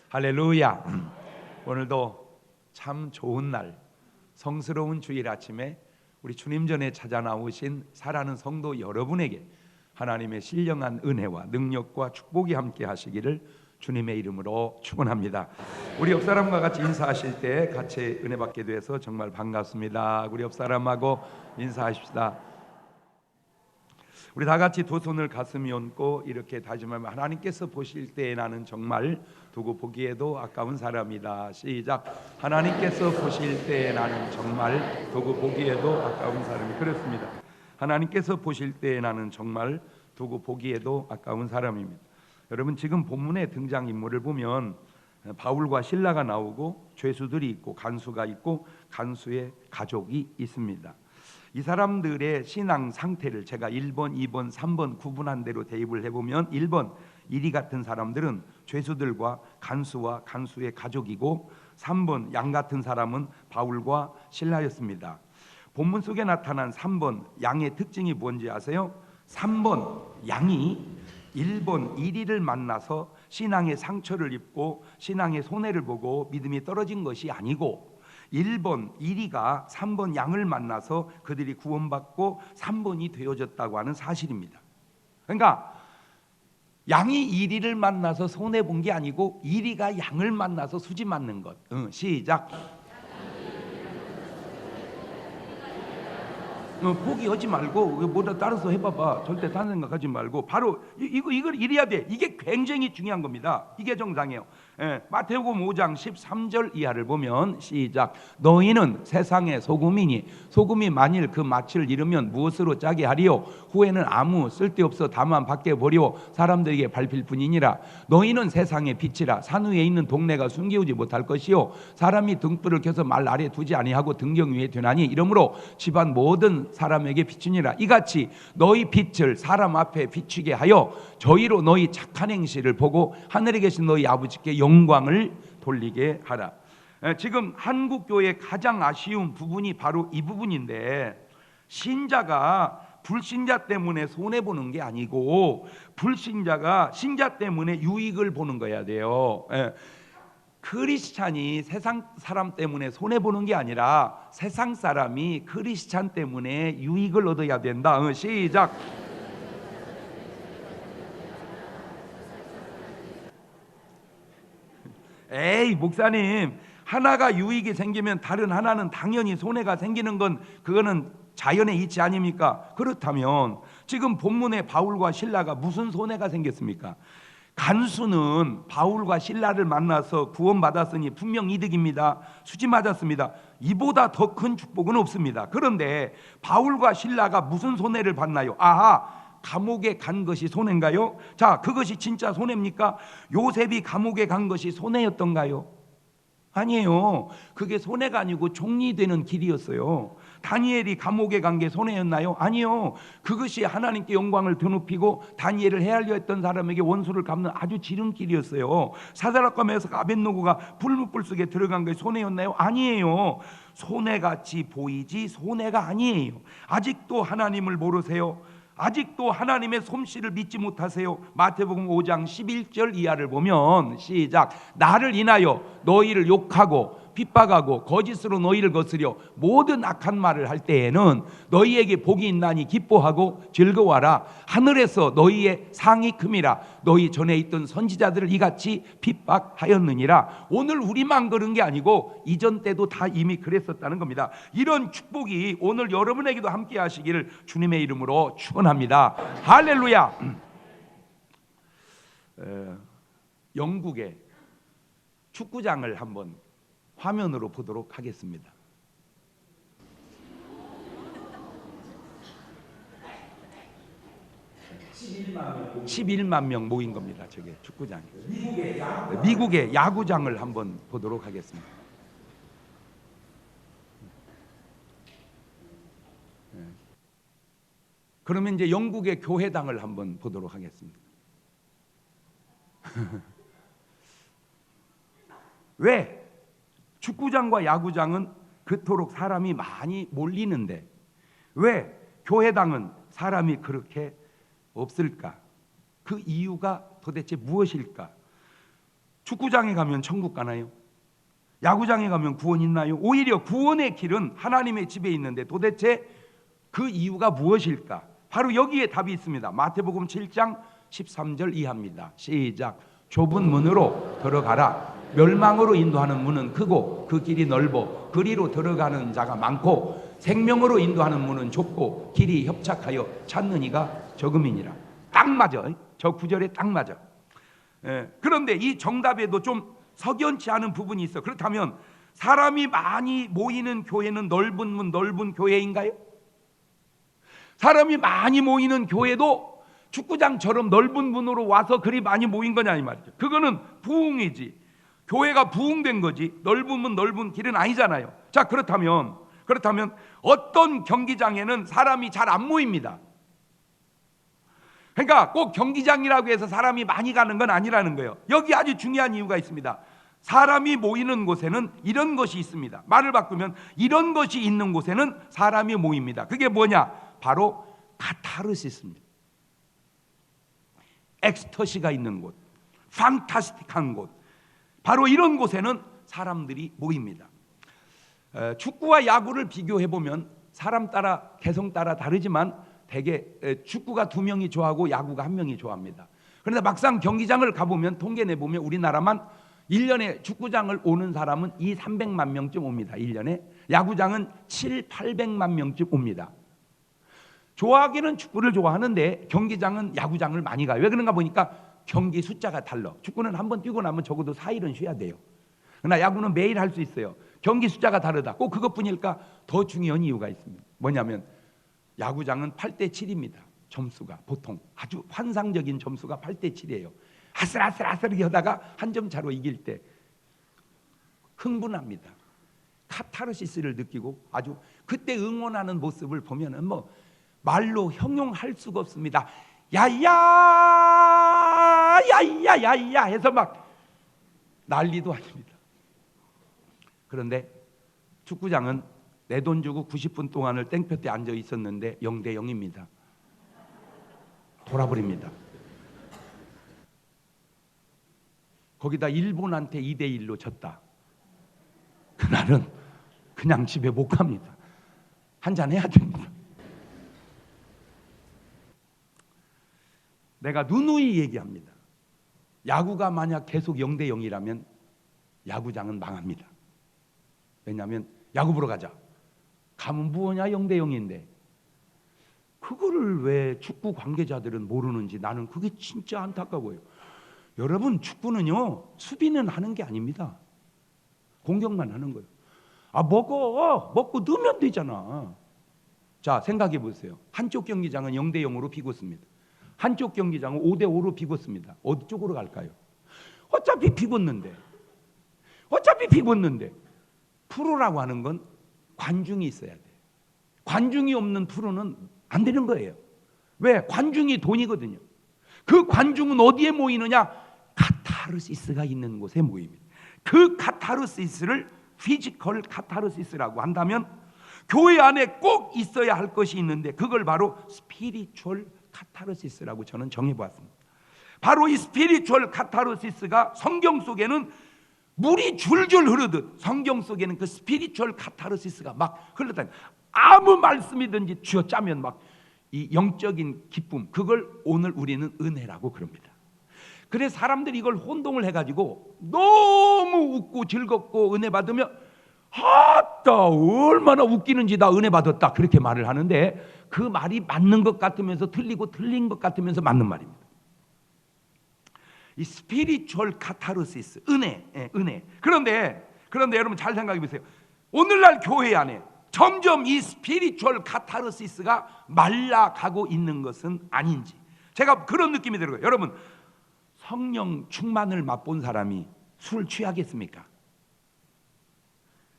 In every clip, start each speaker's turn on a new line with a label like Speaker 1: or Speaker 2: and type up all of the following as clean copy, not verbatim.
Speaker 1: 할렐루야. 오늘도 참 좋은 날, 성스러운 주일 아침에 우리 주님 전에 찾아 나오신 사랑하는 성도 여러분에게 하나님의 신령한 은혜와 능력과 축복이 함께 하시기를 주님의 이름으로 축원합니다. 우리 옆 사람과 같이 인사하실 때 같이 은혜 받게 돼서 정말 반갑습니다. 우리 옆 사람하고 인사하십시다. 우리 다 같이 두 손을 가슴에 얹고 이렇게 다짐하면 하나님께서 보실 때 나는 정말 두고 보기에도 아까운 사람이다. 시작. 하나님께서 보실 때 나는 정말 두고 보기에도 아까운 사람이. 그렇습니다. 하나님께서 보실 때 나는 정말 두고 보기에도 아까운 사람입니다. 여러분, 지금 본문의 등장인물을 보면 바울과 실라가 나오고 죄수들이 있고 간수가 있고 간수의 가족이 있습니다. 이 사람들의 신앙 상태를 제가 1번, 2번, 3번 구분한 대로 대입을 해보면 1번, 이리 같은 사람들은 죄수들과 간수와 간수의 가족이고 3번, 양 같은 사람은 바울과 실라였습니다. 본문 속에 나타난 3번 양의 특징이 뭔지 아세요? 3번 양이 1번 이리를 만나서 신앙의 상처를 입고 신앙의 손해를 보고 믿음이 떨어진 것이 아니고 1번 이리가 3번 양을 만나서 그들이 구원받고 3번이 되어졌다고 하는 사실입니다. 그러니까 양이 이리를 만나서 손해본 게 아니고 이리가 양을 만나서 수지 맞는 것. 시작. 포기하지 말고 뭐다 따라서 해봐봐. 절대 딴 생각하지 말고 바로 이걸 이래야 돼. 이게 굉장히 중요한 겁니다. 이게 정상이에요. 마태복음 5장 13절 이하를 보면 시작. 너희는 세상의 소금이니 소금이 만일 그 맛을 잃으면 무엇으로 짜게 하리요? 후에는 아무 쓸데없어 다만 밖에 버리고 사람들에게 밟힐 뿐이니라. 너희는 세상의 빛이라. 산 위에 있는 동네가 숨기우지 못할 것이요 사람이 등불을 켜서 말 아래 두지 아니하고 등경 위에 두나니 이러므로 집안 모든 사람에게 비추니라. 이같이 너희 빛을 사람 앞에 비추게 하여 저희로 너희 착한 행실을 보고 하늘에 계신 너희 아버지께 영광을 돌리게 하라. 지금 한국 교회의 가장 아쉬운 부분이 바로 이 부분인데, 신자가 불신자 때문에 손해 보는 게 아니고 불신자가 신자 때문에 유익을 보는 거야 돼요. 크리스찬이 세상 사람 때문에 손해 보는 게 아니라 세상 사람이 크리스찬 때문에 유익을 얻어야 된다. 시작. 에이 목사님, 하나가 유익이 생기면 다른 하나는 당연히 손해가 생기는 건 그거는 자연의 이치 아닙니까? 그렇다면 지금 본문에 바울과 실라가 무슨 손해가 생겼습니까? 간수는 바울과 실라를 만나서 구원받았으니 분명 이득입니다. 수지 맞았습니다. 이보다 더 큰 축복은 없습니다. 그런데 바울과 실라가 무슨 손해를 봤나요? 아하, 감옥에 간 것이 손해인가요? 자, 그것이 진짜 손해입니까? 요셉이 감옥에 간 것이 손해였던가요? 아니에요. 그게 손해가 아니고 종리되는 길이었어요. 다니엘이 감옥에 간 게 손해였나요? 아니요. 그것이 하나님께 영광을 드높이고 다니엘을 헤아려 했던 사람에게 원수를 갚는 아주 지름길이었어요. 사드락과 메삭 아벳노고가 불못불 속에 들어간 게 손해였나요? 아니에요. 손해같이 보이지 손해가 아니에요. 아직도 하나님을 모르세요? 아직도 하나님의 솜씨를 믿지 못하세요? 마태복음 5장 11절 이하를 보면 시작. 나를 인하여 너희를 욕하고 핍박하고 거짓으로 너희를 거스려 모든 악한 말을 할 때에는 너희에게 복이 있나니 기뻐하고 즐거워하라. 하늘에서 너희의 상이 큼이라. 너희 전에 있던 선지자들을 이같이 핍박하였느니라. 오늘 우리만 그런 게 아니고 이전 때도 다 이미 그랬었다는 겁니다. 이런 축복이 오늘 여러분에게도 함께 하시기를 주님의 이름으로 축원합니다. 할렐루야. 영국의 축구장을 한번 화면으로 보도록 하겠습니다. 11만 명 모인 겁니다. 저게 축구장이. 미국의 야구장을 한번 보도록 하겠습니다. 그러면 이제 영국의 교회당을 한번 보도록 하겠습니다. 왜? 축구장과 야구장은 그토록 사람이 많이 몰리는데 왜 교회당은 사람이 그렇게 없을까? 그 이유가 도대체 무엇일까? 축구장에 가면 천국 가나요? 야구장에 가면 구원 있나요? 오히려 구원의 길은 하나님의 집에 있는데 도대체 그 이유가 무엇일까? 바로 여기에 답이 있습니다. 마태복음 7장 13절 이하입니다. 시작. 좁은 문으로 들어가라. 멸망으로 인도하는 문은 크고 그 길이 넓어 그리로 들어가는 자가 많고 생명으로 인도하는 문은 좁고 길이 협착하여 찾는 이가 적음이니라. 딱 맞아. 저 구절에 딱 맞아. 그런데 이 정답에도 좀 석연치 않은 부분이 있어. 그렇다면 사람이 많이 모이는 교회는 넓은 문, 넓은 교회인가요? 사람이 많이 모이는 교회도 축구장처럼 넓은 문으로 와서 그리 많이 모인 거냐 이 말이죠. 그거는 부흥이지. 교회가 부흥된 거지. 넓은 문, 넓은 길은 아니잖아요. 자, 그렇다면 어떤 경기장에는 사람이 잘 안 모입니다. 그러니까 꼭 경기장이라고 해서 사람이 많이 가는 건 아니라는 거예요. 여기 아주 중요한 이유가 있습니다. 사람이 모이는 곳에는 이런 것이 있습니다. 말을 바꾸면 이런 것이 있는 곳에는 사람이 모입니다. 그게 뭐냐? 바로 카타르시스입니다. 엑스터시가 있는 곳, 판타스틱한 곳, 바로 이런 곳에는 사람들이 모입니다. 축구와 야구를 비교해보면 사람 따라 개성 따라 다르지만 대개 축구가 2명이 좋아하고 야구가 1명이 좋아합니다. 그런데 막상 경기장을 가보면 통계 내보면 우리나라만 1년에 축구장을 오는 사람은 200~300만 명쯤 옵니다. 1년에 야구장은 700~800만 명쯤 옵니다. 좋아하기는 축구를 좋아하는데 경기장은 야구장을 많이 가요. 왜 그런가 보니까 경기 숫자가 달라. 축구는 한번 뛰고 나면 적어도 4일은 쉬어야 돼요. 그러나 야구는 매일 할 수 있어요. 경기 숫자가 다르다. 꼭 그것뿐일까? 더 중요한 이유가 있습니다. 뭐냐면 야구장은 8대7입니다. 점수가 보통 아주 환상적인 점수가 8대7이에요. 아슬아슬하게 하다가 한 점 차로 이길 때 흥분합니다. 카타르시스를 느끼고 아주 그때 응원하는 모습을 보면은 뭐 말로 형용할 수가 없습니다. 야야 야야 해서 막 난리도 아닙니다. 그런데 축구장은 내 돈 주고 90분 동안을 땡볕에 앉아 있었는데 0대0입니다. 돌아버립니다. 거기다 일본한테 2대1로 졌다. 그날은 그냥 집에 못 갑니다. 한잔 해야 됩니다. 내가 누누이 얘기합니다. 야구가 만약 계속 0대0이라면 야구장은 망합니다. 왜냐하면 야구 보러 가자. 가면 뭐냐 0대0인데 그거를 왜 축구 관계자들은 모르는지 나는 그게 진짜 안타까워요. 여러분 축구는요 수비는 하는 게 아닙니다. 공격만 하는 거예요. 먹고 넣으면 되잖아. 자 생각해 보세요. 한쪽 경기장은 0대0으로 비겼습니다. 한쪽 경기장은 5대5로 비겼습니다. 어디 쪽으로 갈까요? 어차피 비겼는데 프로라고 하는 건 관중이 있어야 돼. 관중이 없는 프로는 안 되는 거예요. 왜? 관중이 돈이거든요. 그 관중은 어디에 모이느냐? 카타르시스가 있는 곳에 모입니다. 그 카타르시스를 피지컬 카타르시스라고 한다면 교회 안에 꼭 있어야 할 것이 있는데 그걸 바로 스피리추얼 카타르시스라고 저는 정해보았습니다. 바로 이 스피리추얼 카타르시스가 성경 속에는 물이 줄줄 흐르듯 성경 속에는 그 스피리추얼 카타르시스가 막 흘러다니 아무 말씀이든지 쥐어짜면 막 이 영적인 기쁨 그걸 오늘 우리는 은혜라고 그럽니다. 그래서 사람들이 이걸 혼동을 해가지고 너무 웃고 즐겁고 은혜 받으면 아따 얼마나 웃기는지 나 은혜 받았다 그렇게 말을 하는데 그 말이 맞는 것 같으면서 틀리고 틀린 것 같으면서 맞는 말입니다. 이 스피리추얼 카타르시스 은혜. 그런데 여러분 잘 생각해 보세요. 오늘날 교회 안에 점점 이 스피리추얼 카타르시스가 말라가고 있는 것은 아닌지 제가 그런 느낌이 들어요. 여러분 성령 충만을 맛본 사람이 술 취하겠습니까?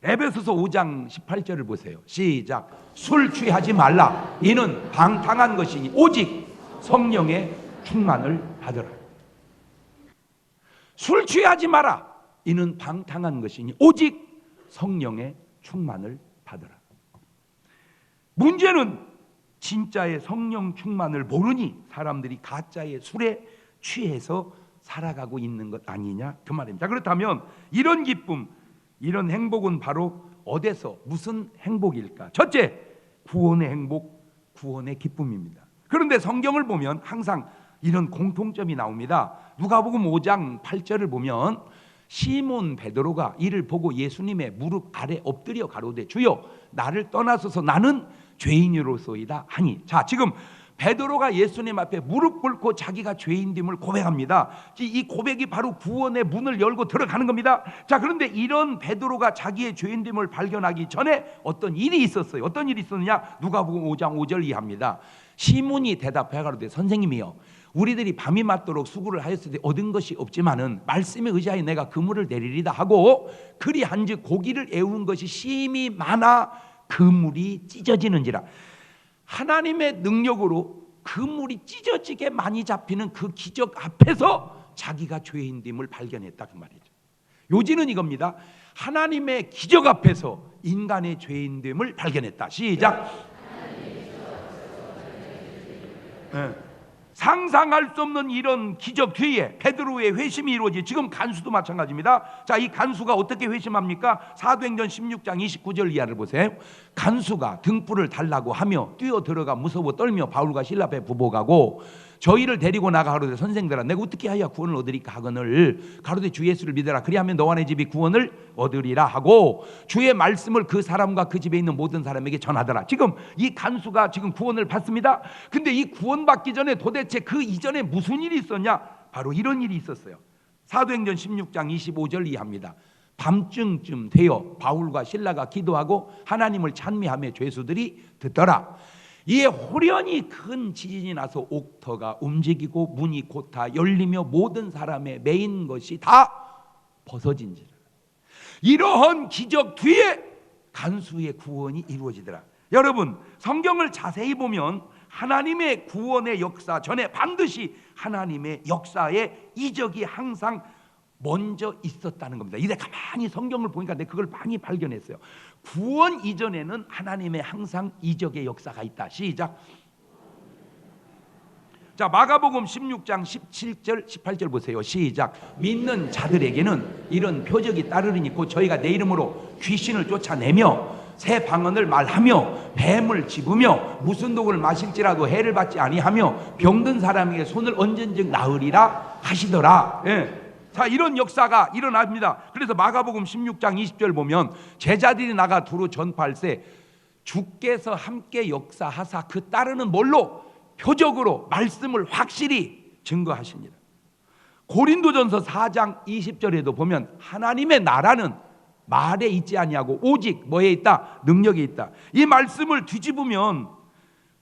Speaker 1: 에베소서 5장 18절을 보세요. 시작. 술 취하지 말라. 이는 방탕한 것이니 오직 성령의 충만을 받으라. 술 취하지 마라. 이는 방탕한 것이니 오직 성령의 충만을 받으라. 문제는 진짜의 성령 충만을 모르니 사람들이 가짜의 술에 취해서 살아가고 있는 것 아니냐 그 말입니다. 그렇다면 이런 기쁨, 이런 행복은 바로 어디서 무슨 행복일까? 첫째, 구원의 행복, 구원의 기쁨입니다. 그런데 성경을 보면 항상 이런 공통점이 나옵니다. 누가복음 5장 8절을 보면 시몬 베드로가 이를 보고 예수님의 무릎 아래 엎드려 가로되 주여 나를 떠나소서 나는 죄인으로소이다 하니. 자, 지금 베드로가 예수님 앞에 무릎 꿇고 자기가 죄인됨을 고백합니다. 이 고백이 바로 구원의 문을 열고 들어가는 겁니다. 자, 그런데 이런 베드로가 자기의 죄인됨을 발견하기 전에 어떤 일이 있었어요. 어떤 일이 있었느냐? 누가복음 5장 5절 이하입니다. 시몬이 대답하여 가로되 선생님이여 우리들이 밤이 맞도록 수고를 하였을 때 얻은 것이 없지만은 말씀에 의지하여 내가 그물을 내리리다 하고 그리한즉 고기를 애운 것이 심히 많아 그물이 찢어지는지라. 하나님의 능력으로 그물이 찢어지게 많이 잡히는 그 기적 앞에서 자기가 죄인됨을 발견했다 그 말이죠. 요지는 이겁니다. 하나님의 기적 앞에서 인간의 죄인됨을 발견했다. 시작. 네. 상상할 수 없는 이런 기적 뒤에 베드로의 회심이 이루어지. 지금 간수도 마찬가지입니다. 자, 이 간수가 어떻게 회심합니까? 사도행전 16장 29절 이하를 보세요. 간수가 등불을 달라고 하며 뛰어 들어가 무서워 떨며 바울과 실라 앞에 부복하고 저희를 데리고 나가 가로되 선생들아 내가 어떻게 하여 구원을 얻으리까 하거늘 가로되 주 예수를 믿으라 그리하면 너와 내 집이 구원을 얻으리라 하고 주의 말씀을 그 사람과 그 집에 있는 모든 사람에게 전하더라. 지금 이 간수가 지금 구원을 받습니다. 근데 이 구원받기 전에 도대체 그 이전에 무슨 일이 있었냐? 바로 이런 일이 있었어요. 사도행전 16장 25절 이하입니다. 밤중쯤 되어 바울과 실라가 기도하고 하나님을 찬미하며 죄수들이 듣더라. 이에 호련히 큰 지진이 나서 옥터가 움직이고 문이 곧 다 열리며 모든 사람의 매인 것이 다 벗어진지라. 이러한 기적 뒤에 간수의 구원이 이루어지더라. 여러분, 성경을 자세히 보면 하나님의 구원의 역사 전에 반드시 하나님의 역사의 이적이 항상 먼저 있었다는 겁니다. 이제 가만히 성경을 보니까 내가 그걸 많이 발견했어요. 구원 이전에는 하나님의 항상 이적의 역사가 있다. 시작. 자, 마가복음 16장 17절 18절 보세요. 시작. 믿는 자들에게는 이런 표적이 따르리니 곧 저희가 내 이름으로 귀신을 쫓아내며 새 방언을 말하며 뱀을 집으며 무슨 독을 마실지라도 해를 받지 아니하며 병든 사람에게 손을 얹은즉 나으리라 하시더라. 예. 자, 이런 역사가 일어납니다. 그래서 마가복음 16장 20절 보면 제자들이 나가 두루 전파할세 주께서 함께 역사하사 그 따르는 뭘로? 표적으로 말씀을 확실히 증거하십니다. 고린도전서 4장 20절에도 보면 하나님의 나라는 말에 있지 아니하고 오직 뭐에 있다? 능력에 있다. 이 말씀을 뒤집으면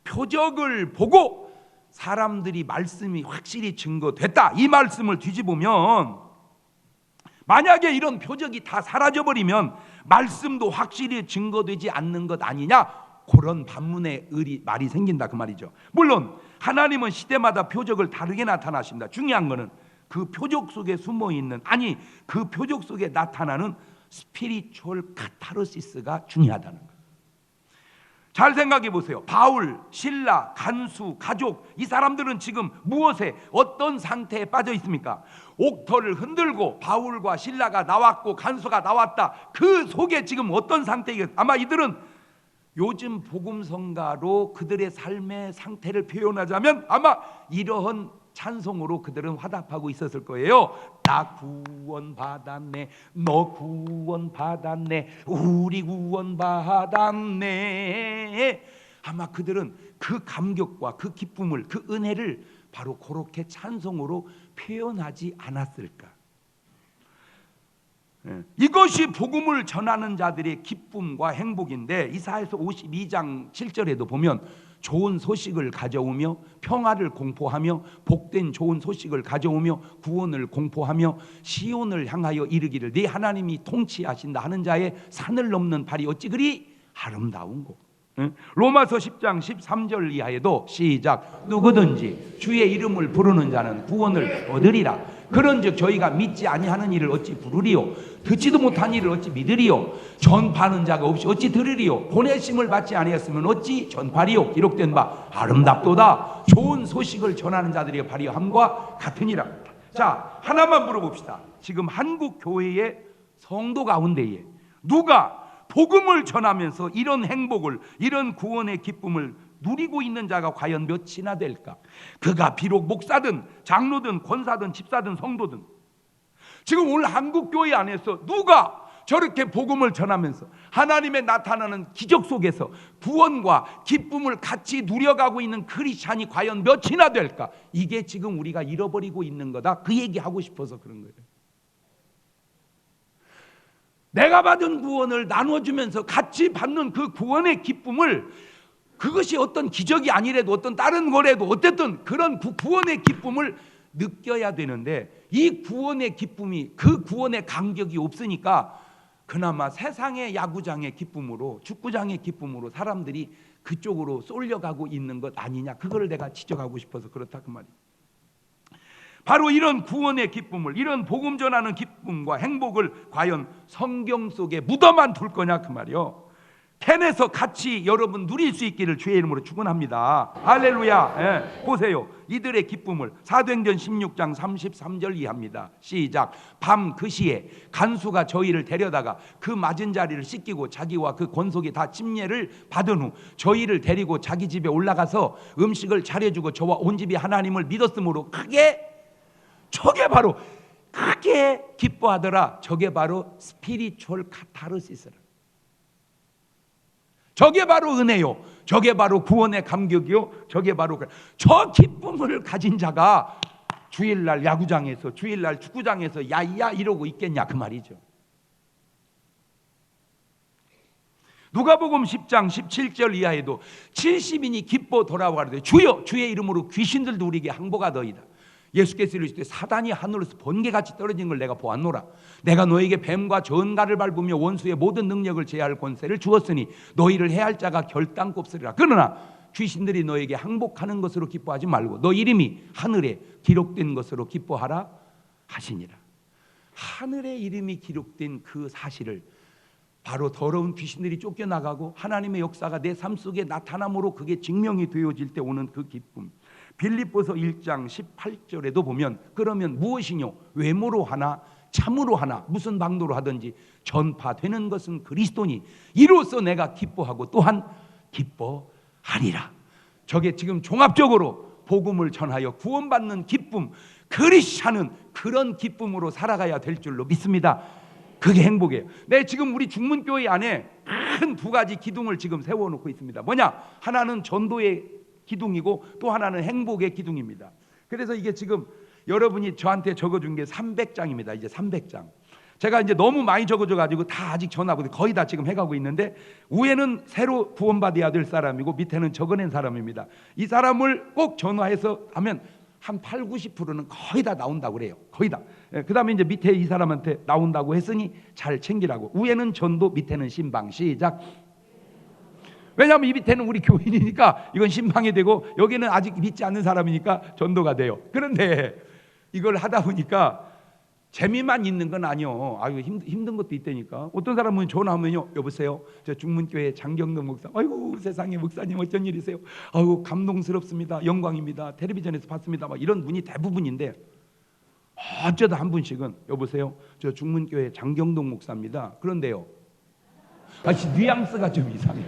Speaker 1: 표적을 보고 사람들이 말씀이 확실히 증거됐다. 이 말씀을 뒤집으면 만약에 이런 표적이 다 사라져버리면 말씀도 확실히 증거되지 않는 것 아니냐? 그런 반문의 말이 생긴다 그 말이죠. 물론 하나님은 시대마다 표적을 다르게 나타나십니다. 중요한 것은 그 표적 속에 숨어있는, 아니 그 표적 속에 나타나는 스피리추얼 카타르시스가 중요하다는 거예요. 잘 생각해 보세요. 바울, 실라, 간수, 가족, 이 사람들은 지금 무엇에, 어떤 상태에 빠져 있습니까? 옥터를 흔들고 바울과 실라가 나왔고 간수가 나왔다. 그 속에 지금 어떤 상태이겠어요? 아마 이들은 요즘 복음성가로 그들의 삶의 상태를 표현하자면 아마 이러한 찬송으로 그들은 화답하고 있었을 거예요. 나 구원 받았네, 너 구원 받았네, 우리 구원 받았네. 아마 그들은 그 감격과 그 기쁨을, 그 은혜를 바로 그렇게 찬송으로 표현하지 않았을까. 이것이 복음을 전하는 자들의 기쁨과 행복인데, 이사야서 52장 7절에도 보면 좋은 소식을 가져오며 평화를 공포하며 복된 좋은 소식을 가져오며 구원을 공포하며 시온을 향하여 이르기를 네 하나님이 통치하신다 하는 자의 산을 넘는 발이 어찌 그리 아름다운고. 로마서 10장 13절 이하에도 시작. 누구든지 주의 이름을 부르는 자는 구원을 얻으리라. 그런즉 저희가 믿지 아니하는 일을 어찌 부르리요? 듣지도 못한 일을 어찌 믿으리요? 전파하는 자가 없이 어찌 들으리요? 보내심을 받지 아니했으면 어찌 전파리요? 기록된 바 아름답도다. 좋은 소식을 전하는 자들의 발휘함과 같으니라. 자, 하나만 물어봅시다. 지금 한국 교회의 성도 가운데에 누가 복음을 전하면서 이런 행복을, 이런 구원의 기쁨을 누리고 있는 자가 과연 몇이나 될까? 그가 비록 목사든 장로든 권사든 집사든 성도든, 지금 오늘 한국 교회 안에서 누가 저렇게 복음을 전하면서 하나님의 나타나는 기적 속에서 구원과 기쁨을 같이 누려가고 있는 크리스찬이 과연 몇이나 될까? 이게 지금 우리가 잃어버리고 있는 거다. 그 얘기하고 싶어서 그런 거예요. 내가 받은 구원을 나눠주면서 같이 받는 그 구원의 기쁨을, 그것이 어떤 기적이 아니래도 어떤 다른 거래도 어쨌든 그런 구원의 기쁨을 느껴야 되는데, 이 구원의 기쁨이, 그 구원의 간격이 없으니까 그나마 세상의 야구장의 기쁨으로, 축구장의 기쁨으로 사람들이 그쪽으로 쏠려가고 있는 것 아니냐, 그걸 내가 지적하고 싶어서 그렇다 그 말이에요. 바로 이런 구원의 기쁨을, 이런 복음 전하는 기쁨과 행복을 과연 성경 속에 묻어만 둘 거냐 그 말이요. 캔에서 같이 여러분 누릴 수 있기를 주의 이름으로 축원합니다. 할렐루야. 예, 보세요. 이들의 기쁨을 사도행전 16장 33절 이하입니다. 시작. 밤 그 시에 간수가 저희를 데려다가 그 맞은 자리를 씻기고 자기와 그 권속이 다 침례를 받은 후 저희를 데리고 자기 집에 올라가서 음식을 차려주고 저와 온 집이 하나님을 믿었으므로 저게 바로 크게 기뻐하더라. 저게 바로 스피리추얼 카타르시스라. 저게 바로 은혜요. 저게 바로 구원의 감격이요. 저게 바로 저 기쁨을 가진 자가 주일날 야구장에서, 주일날 축구장에서 야야 이러고 있겠냐 그 말이죠. 누가복음 10장 17절 이하에도 70인이 기뻐 돌아와가되 주여 주의 이름으로 귀신들도 우리에게 항복하더이다. 예수께서 이르시되 사단이 하늘에서 번개같이 떨어진 걸 내가 보았노라. 내가 너에게 뱀과 전갈을 밟으며 원수의 모든 능력을 제할 권세를 주었으니 너희를 해할 자가 결단코 없으리라. 그러나 귀신들이 너에게 항복하는 것으로 기뻐하지 말고 너 이름이 하늘에 기록된 것으로 기뻐하라 하시니라. 하늘에 이름이 기록된 그 사실을, 바로 더러운 귀신들이 쫓겨나가고 하나님의 역사가 내 삶 속에 나타남으로 그게 증명이 되어질 때 오는 그 기쁨. 빌립보서 1장 18절에도 보면 그러면 무엇이뇨? 외모로 하나 참으로 하나 무슨 방도로 하든지 전파되는 것은 그리스도니 이로써 내가 기뻐하고 또한 기뻐하리라. 저게 지금 종합적으로 복음을 전하여 구원받는 기쁨, 크리스찬은 그런 기쁨으로 살아가야 될 줄로 믿습니다. 그게 행복이에요. 네, 지금 우리 중문교회 안에 큰 두 가지 기둥을 지금 세워놓고 있습니다. 뭐냐? 하나는 전도의 기둥이고 또 하나는 행복의 기둥입니다. 그래서 이게 지금 여러분이 저한테 적어준 게 300장입니다. 이제 300장. 제가 이제 너무 많이 적어줘 가지고 다 아직 전하고 거의 다 지금 해가고 있는데, 위에는 새로 구원받아야 될 사람이고 밑에는 적어낸 사람입니다. 이 사람을 꼭 전화해서 하면 한 8, 90%는 거의 다 나온다고 그래요. 거의 다. 그 다음에 이제 밑에 이 사람한테 나온다고 했으니 잘 챙기라고. 위에는 전도, 밑에는 신방. 시작. 왜냐하면 이 밑에는 우리 교인이니까 이건 신방이 되고, 여기는 아직 믿지 않는 사람이니까 전도가 돼요. 그런데 이걸 하다 보니까 재미만 있는 건 아니요. 아유 힘든 것도 있다니까. 어떤 사람은 전화하면요, 여보세요, 저 중문교회 장경동 목사. 아이고 세상에 목사님 어쩐 일이세요? 아이고 감동스럽습니다. 영광입니다. 텔레비전에서 봤습니다. 막 이런 분이 대부분인데, 어쩌다 한 분씩은 여보세요, 저 중문교회 장경동 목사입니다. 그런데요, 뉘앙스가 좀 이상해.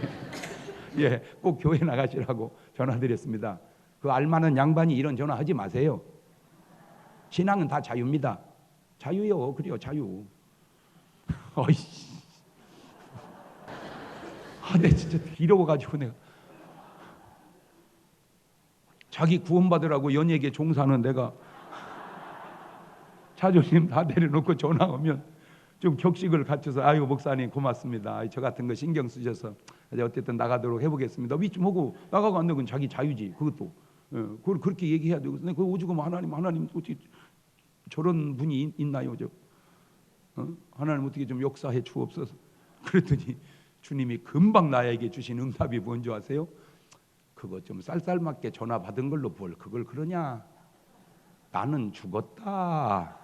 Speaker 1: 예, 꼭 교회 나가시라고 전화드렸습니다. 그 알만한 양반이 이런 전화하지 마세요. 신앙은 다 자유입니다. 자유요, 그래요, 자유. 어이씨. 내 진짜 이러고가지고 내가 자기 구원받으라고 연예계 종사하는 내가 자존심 다 내려놓고 전화 오면 좀 격식을 갖춰서 아유 목사님 고맙습니다. 저 같은 거 신경 쓰셔서 어쨌든 나가도록 해보겠습니다. 위좀 하고 나가고 안 되면 자기 자유지. 그것도 그걸 그렇게 얘기해야 되고. 그 오죽하면 하나님 어떻게 저런 분이 있나요? 하나님 어떻게 좀 역사해 주옵소서. 그랬더니 주님이 금방 나에게 주신 응답이 뭔지 아세요? 그거 좀 쌀쌀맞게 전화 받은 걸로 뭘 그걸 그러냐? 나는 죽었다.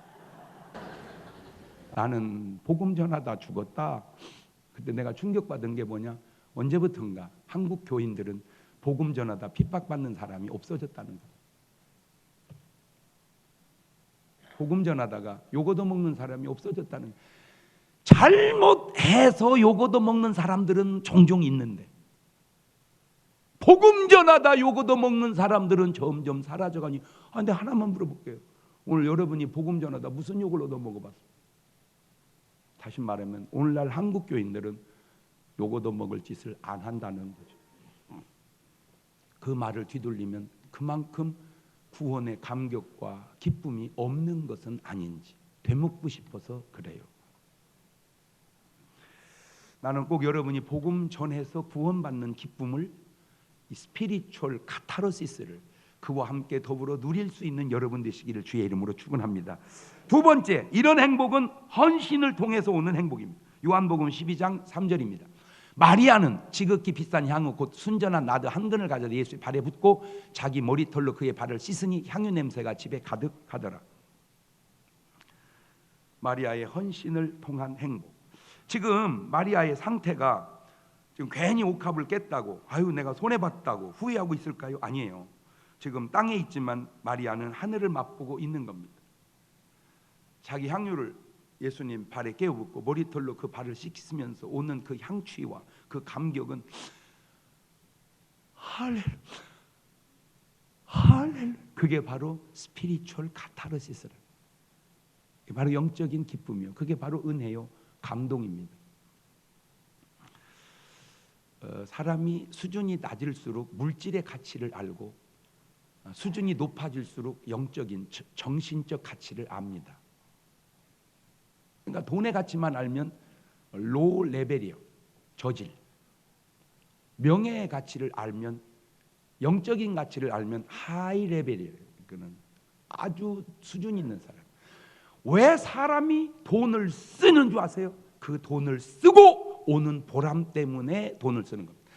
Speaker 1: 나는 복음 전하다 죽었다. 그때 내가 충격받은 게 뭐냐? 언제부턴가 한국 교인들은 복음 전하다 핍박받는 사람이 없어졌다는 거. 복음 전하다가 요거도 먹는 사람이 없어졌다는 거예요. 잘못해서 요거도 먹는 사람들은 종종 있는데 복음 전하다 요거도 먹는 사람들은 점점 사라져가니. 근데 하나만 물어볼게요. 오늘 여러분이 복음 전하다 무슨 욕을 얻어 먹어봤어요? 다시 말하면 오늘날 한국 교인들은 요거도 먹을 짓을 안 한다는 거죠. 그 말을 뒤돌리면 그만큼 구원의 감격과 기쁨이 없는 것은 아닌지 되묻고 싶어서 그래요. 나는 꼭 여러분이 복음 전해서 구원받는 기쁨을, 이 스피리추얼 카타르시스를 그와 함께 더불어 누릴 수 있는 여러분 되시기를 주의 이름으로 축원합니다. 두 번째, 이런 행복은 헌신을 통해서 오는 행복입니다. 요한복음 12장 3절입니다. 마리아는 지극히 비싼 향후 곧 순전한 나드 한 근을 가져다 예수의 발에 붓고 자기 머리털로 그의 발을 씻으니 향유 냄새가 집에 가득하더라. 마리아의 헌신을 통한 행복. 지금 마리아의 상태가 지금 괜히 옥합을 깼다고, 아유 내가 손해봤다고 후회하고 있을까요? 아니에요. 지금 땅에 있지만 마리아는 하늘을 맛보고 있는 겁니다. 자기 향유를 예수님 발에 깨어붓고 머리털로 그 발을 씻으면서 오는 그 향취와 그 감격은 할렐루야. 그게 바로 스피리추얼 카타르시스라. 그게 바로 영적인 기쁨이요. 그게 바로 은혜요. 감동입니다. 사람이 수준이 낮을수록 물질의 가치를 알고 수준이 높아질수록 영적인 정신적 가치를 압니다. 그러니까 돈의 가치만 알면 로 레벨이요, 저질. 명예의 가치를 알면, 영적인 가치를 알면 하이 레벨이에요. 그는 아주 수준 있는 사람. 왜 사람이 돈을 쓰는 줄 아세요? 그 돈을 쓰고 오는 보람 때문에 돈을 쓰는 겁니다.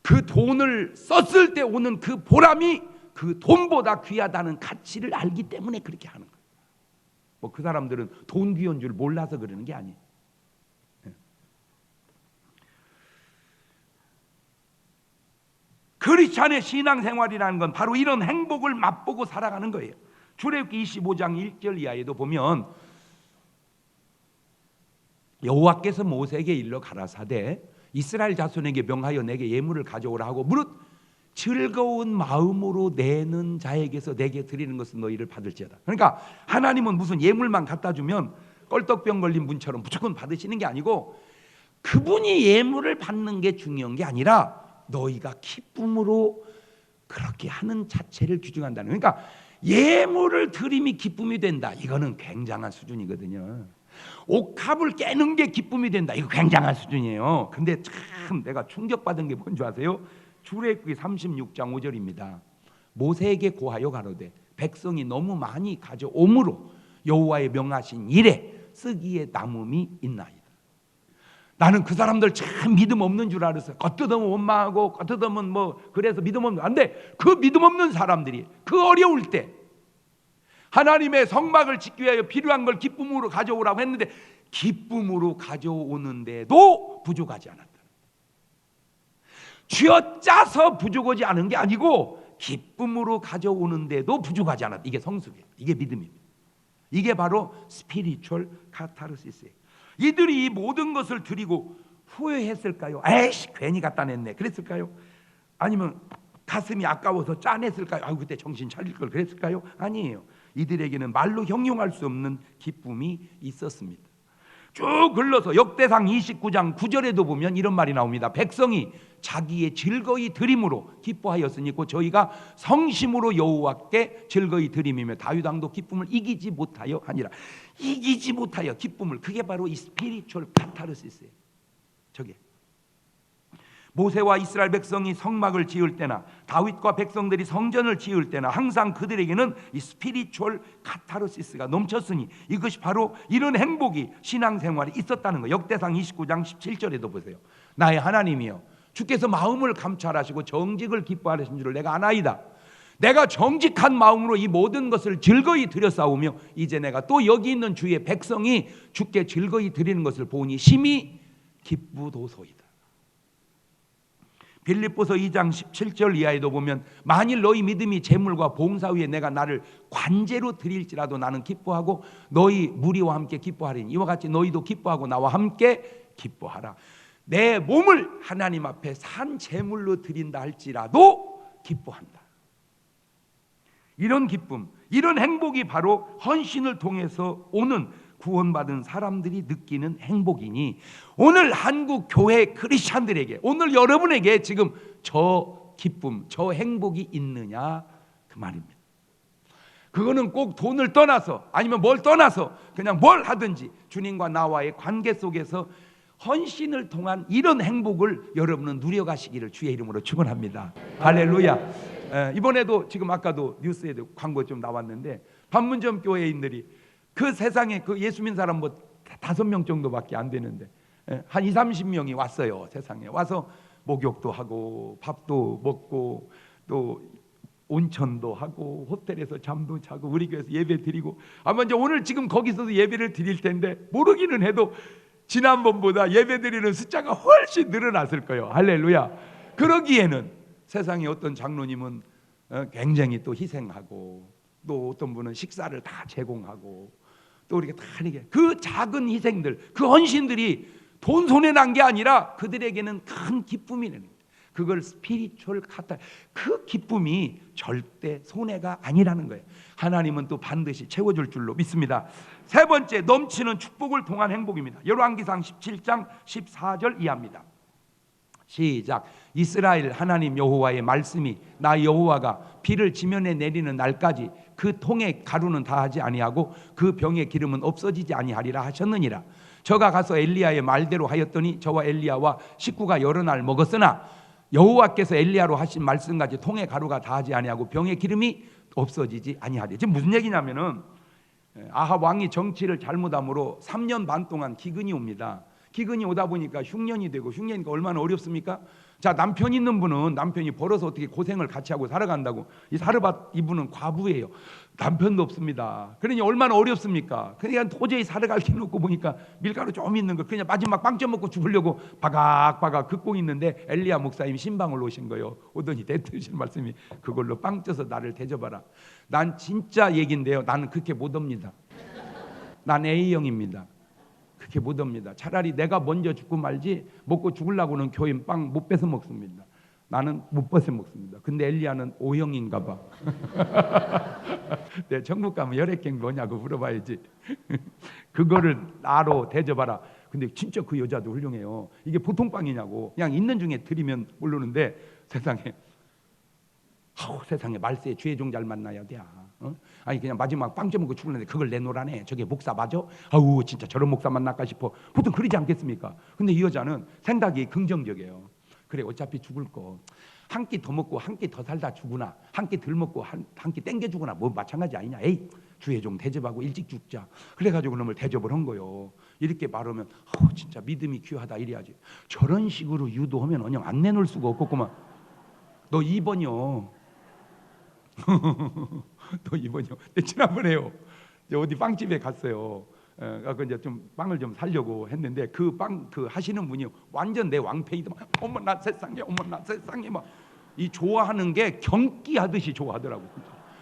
Speaker 1: 그 돈을 썼을 때 오는 그 보람이 그 돈보다 귀하다는 가치를 알기 때문에 그렇게 하는 거예요. 뭐 그 사람들은 돈 귀한 줄 몰라서 그러는 게 아니에요. 크리스찬의 신앙생활이라는 건 바로 이런 행복을 맛보고 살아가는 거예요. 출애굽기 25장 1절 이하에도 보면 여호와께서 모세에게 일러 가라사대 이스라엘 자손에게 명하여 내게 예물을 가져오라 하고 무릇 즐거운 마음으로 내는 자에게서 내게 드리는 것은 너희를 받을지어다. 그러니까 하나님은 무슨 예물만 갖다 주면 껄떡병 걸린 분처럼 무조건 받으시는 게 아니고, 그분이 예물을 받는 게 중요한 게 아니라 너희가 기쁨으로 그렇게 하는 자체를 규정한다는. 그러니까 예물을 드림이 기쁨이 된다, 이거는 굉장한 수준이거든요. 옥합을 깨는 게 기쁨이 된다, 이거 굉장한 수준이에요. 근데 참 내가 충격받은 게 뭔지 아세요? 출애굽기 36장 5절입니다. 모세에게 고하여 가로되 백성이 너무 많이 가져오므로 여호와의 명하신 일에 쓰기에 남음이 있나이다. 나는 그 사람들 참 믿음 없는 줄 알았어요. 겉뜯으면 원망하고 겉뜯으면 뭐 그래서 믿음 없는. 안돼. 그 믿음 없는 사람들이 그 어려울 때 하나님의 성막을 짓기 위하여 필요한 걸 기쁨으로 가져오라고 했는데 기쁨으로 가져오는데도 부족하지 않았다. 쥐어짜서 부족하지 않은 게 아니고 기쁨으로 가져오는데도 부족하지 않았다. 이게 성숙이에요. 이게 믿음입니다. 이게 바로 스피리추얼 카타르시스예요. 이들이 이 모든 것을 드리고 후회했을까요? 에이씨 괜히 갖다 냈네 그랬을까요? 아니면 가슴이 아까워서 짠했을까요? 아유 그때 정신 차릴 걸 그랬을까요? 아니에요. 이들에게는 말로 형용할 수 없는 기쁨이 있었습니다. 쭉 흘러서 역대상 29장 9절에도 보면 이런 말이 나옵니다. 백성이 자기의 즐거이 드림으로 기뻐하였으니 곧 저희가 성심으로 여호와께 즐거이 드림이며 다윗 왕도 기쁨을 이기지 못하여 하니라. 이기지 못하여 기쁨을, 그게 바로 이 스피리추얼 카타르시스예요. 저게 모세와 이스라엘 백성이 성막을 지을 때나 다윗과 백성들이 성전을 지을 때나 항상 그들에게는 이 스피리추얼 카타르시스가 넘쳤으니 이것이 바로 이런 행복이 신앙생활에 있었다는 거예요. 역대상 29장 17절에도 보세요. 나의 하나님이여 주께서 마음을 감찰하시고 정직을 기뻐하시는 줄을 내가 아나이다. 내가 정직한 마음으로 이 모든 것을 즐거이 드려싸우며 이제 내가 또 여기 있는 주의 백성이 주께 즐거이 드리는 것을 보니 심히 기쁘도소이다. 빌립보서 2장 17절 이하에도 보면 만일 너희 믿음이 재물과 봉사 위에 내가 나를 관제로 드릴지라도 나는 기뻐하고 너희 무리와 함께 기뻐하리니 이와 같이 너희도 기뻐하고 나와 함께 기뻐하라. 내 몸을 하나님 앞에 산 제물로 드린다 할지라도 기뻐한다. 이런 기쁨, 이런 행복이 바로 헌신을 통해서 오는 구원받은 사람들이 느끼는 행복이니 오늘 한국 교회 크리스찬들에게, 오늘 여러분에게 지금 저 기쁨, 저 행복이 있느냐 그 말입니다. 그거는 꼭 돈을 떠나서 아니면 뭘 떠나서 그냥 뭘 하든지 주님과 나와의 관계 속에서 헌신을 통한 이런 행복을 여러분은 누려가시기를 주의 이름으로 축원합니다. 할렐루야. 이번에도 지금 아까도 뉴스에도 광고 좀 나왔는데 판문점 교회인들이 그 세상에 그 예수 믿는 사람 뭐 5명 정도밖에 안 되는데 한 20-30명이 왔어요. 세상에 와서 목욕도 하고 밥도 먹고 또 온천도 하고 호텔에서 잠도 자고 우리 교회에서 예배 드리고 아마 이제 오늘 지금 거기서도 예배를 드릴 텐데 모르기는 해도 지난번보다 예배 드리는 숫자가 훨씬 늘어났을 거예요. 할렐루야. 그러기에는 세상에 어떤 장로님은 굉장히 또 희생하고 또 어떤 분은 식사를 다 제공하고 또 이렇게 다 이렇게 그 작은 희생들, 그 헌신들이 돈 손에 난 게 아니라 그들에게는 큰 기쁨이 되는 거예요. 그걸 스피리추얼 카타, 그 기쁨이 절대 손해가 아니라는 거예요. 하나님은 또 반드시 채워줄 줄로 믿습니다. 세 번째, 넘치는 축복을 통한 행복입니다. 열왕기상 17장 14절 이하입니다. 시작. 이스라엘 하나님 여호와의 말씀이 나 여호와가 비를 지면에 내리는 날까지 그 통의 가루는 다하지 아니하고 그 병의 기름은 없어지지 아니하리라 하셨느니라. 저가 가서 엘리야의 말대로 하였더니 저와 엘리야와 식구가 여러 날 먹었으나 여호와께서 엘리야로 하신 말씀까지 통의 가루가 다하지 아니하고 병의 기름이 없어지지 아니하리. 지금 무슨 얘기냐면은 아합 왕이 정치를 잘못함으로 3년 반 동안 기근이 옵니다. 기근이 오다 보니까 흉년이 되고, 흉년이니까 얼마나 어렵습니까? 자, 남편 있는 분은 남편이 벌어서 어떻게 고생을 같이 하고 살아간다고. 이 사르밧 이분은 과부예요. 남편도 없습니다. 그러니 얼마나 어렵습니까? 그러니까 도저히 살아갈 길 놓고 보니까 밀가루 좀 있는 거 그냥 마지막 빵점 먹고 죽으려고 바각바각 긋고 있는데 엘리야 목사님이 신방을 오신 거예요. 오더니 대트신 말씀이 그걸로 빵 쪄서 나를 대접하라. 난 진짜 얘긴데요, 나는 그렇게 못 옵니다. 난 A형입니다. 그렇게 못 옵니다. 차라리 내가 먼저 죽고 말지 먹고 죽으려고는 교회 빵 못 뺏어 먹습니다. 나는 못 뺏어 먹습니다. 근데 엘리야는 O형인가 봐. 내 천국 가면 혈액형 뭐냐고 물어봐야지. 그거를 나로 대접하라. 근데 진짜 그 여자도 훌륭해요. 이게 보통 빵이냐고. 그냥 있는 중에 드리면 모르는데 세상에 말세에 주의 종 잘 만나야 돼. 아니 그냥 마지막 빵 좀 먹고 죽을는데 그걸 내놓으라네. 저게 목사 맞아? 아우 진짜 저런 목사 만날까 싶어. 보통 그러지 않겠습니까? 근데 이 여자는 생각이 긍정적이에요. 그래 어차피 죽을 거 한 끼 더 먹고 한 끼 더 살다 죽으나 한 끼 덜 먹고 한 끼 땡겨 죽으나 뭐 마찬가지 아니냐. 에이 주의 종 대접하고 일찍 죽자. 그래가지고 그놈을 대접을 한 거예요. 이렇게 말하면 진짜 믿음이 귀하다 이래야지. 저런 식으로 유도하면 그냥 안 내놓을 수가 없겠구만. 너 2번이요. 또 2번이요. 지난번에요. 어디 빵집에 갔어요. 이제 좀 빵을 좀 살려고 했는데 그 빵 그 하시는 분이 완전 내 왕팬이더만. 어머나 세상에, 어머나 세상에 막 이 좋아하는 게 경기하듯이 좋아하더라고.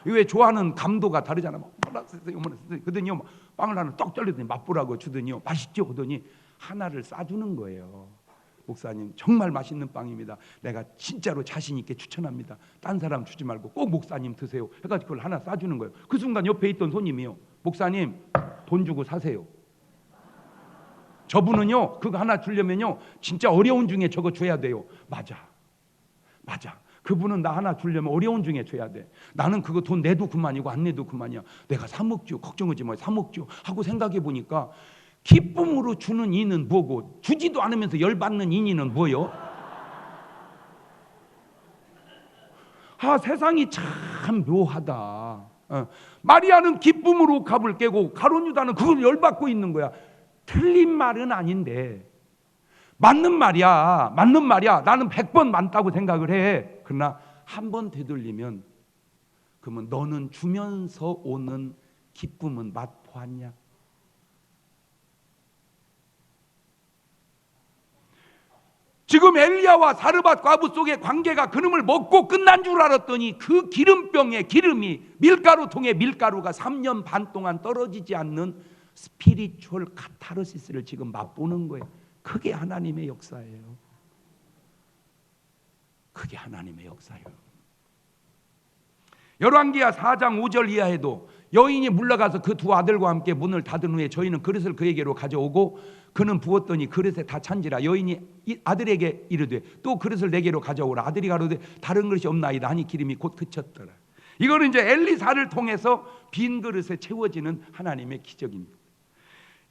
Speaker 1: 왜 좋아하는 감도가 다르잖아. 어머나 세상에, 어머나 세상에. 그러더니요 빵을 하나 떡 잘리더니 맛보라고 주더니요 맛있죠 하더니 하나를 싸주는 거예요. 목사님 정말 맛있는 빵입니다. 내가 진짜로 자신 있게 추천합니다. 딴 사람 주지 말고 꼭 목사님 드세요. 해가지고 그걸 하나 싸주는 거예요. 그 순간 옆에 있던 손님이요. 목사님 돈 주고 사세요. 저분은요 그거 하나 주려면요 진짜 어려운 중에 저거 줘야 돼요. 맞아. 그분은 나 하나 주려면 어려운 중에 줘야 돼. 나는 그거 돈 내도 그만이고 안 내도 그만이야. 내가 사 먹죠. 걱정하지 마. 사 먹죠. 하고 생각해 보니까 기쁨으로 주는 이는 뭐고 주지도 않으면서 열받는 인이는 뭐요? 세상이 참 묘하다. 마리아는 기쁨으로 갑을 깨고 가룟 유다는 그걸 열받고 있는 거야. 틀린 말은 아닌데 맞는 말이야. 나는 100번 맞다고 생각을 해. 그러나 한 번 되돌리면 그러면 너는 주면서 오는 기쁨은 맛보았냐? 지금 엘리야와 사르밧 과부 속의 관계가 그놈을 먹고 끝난 줄 알았더니 그 기름병에 기름이 밀가루 통에 밀가루가 3년 반 동안 떨어지지 않는 스피리추얼 카타르시스를 지금 맛보는 거예요. 그게 하나님의 역사예요. 그게 하나님의 역사예요. 열왕기하 4장 5절 이하에도 여인이 물러가서 그 두 아들과 함께 문을 닫은 후에 저희는 그릇을 그에게로 가져오고 그는 부었더니 그릇에 다 찬지라. 여인이 아들에게 이르되 또 그릇을 내게로 가져오라. 아들이 가로되 다른 그릇이 없나이다 하니 기름이 곧 그쳤더라. 이거는 이제 엘리사를 통해서 빈 그릇에 채워지는 하나님의 기적입니다.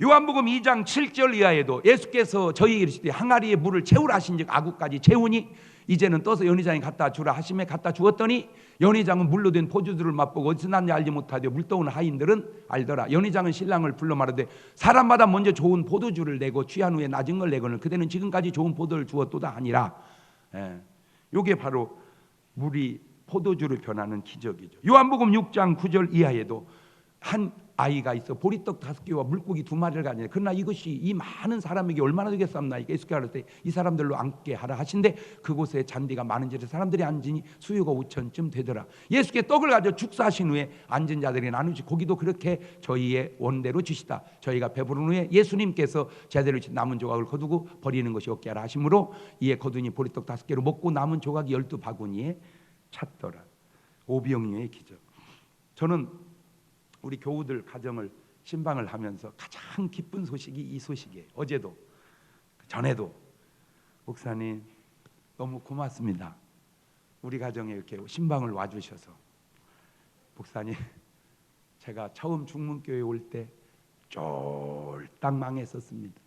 Speaker 1: 요한복음 2장 7절 이하에도 예수께서 저희에게 이르시되 항아리에 물을 채우라 하신즉 아구까지 채우니 이제는 떠서 연회장에 갖다 주라 하심에 갖다 주었더니 연회장은 물로 된 포도주를 맛보고 어디서 났는지 알지 못하되 물떠온 하인들은 알더라. 연회장은 신랑을 불러 말하되 사람마다 먼저 좋은 포도주를 내고 취한 후에 낮은 걸 내거늘 그대는 지금까지 좋은 포도를 주었도다 하니라. 이게 바로 물이 포도주로 변하는 기적이죠. 요한복음 6장 9절 이하에도 한 아이가 있어 보리떡 5개와 물고기 2마리를 가지네. 그러나 이것이 이 많은 사람에게 얼마나 되겠습니까? 예수께서 가르치되 이 사람들로 앉게 하라 하신데 그곳에 잔디가 많은지라 사람들이 앉으니 수요가 5천쯤 되더라. 예수께 떡을 가져 축사하신 후에 앉은 자들이 나누시 고기도 그렇게 저희의 원대로 주시다. 저희가 배부른 후에 예수님께서 제대로 남은 조각을 거두고 버리는 것이 없게 하라 하심으로 이에 거두니 보리떡 5개로 먹고 남은 조각이 12바구니에 찼더라. 오병이어의 기적. 저는 우리 교우들 가정을 신방을 하면서 가장 기쁜 소식이 이 소식이에요. 어제도 전에도 목사님 너무 고맙습니다. 우리 가정에 이렇게 신방을 와주셔서. 목사님 제가 처음 중문교회 올 때 쫄딱 망했었습니다.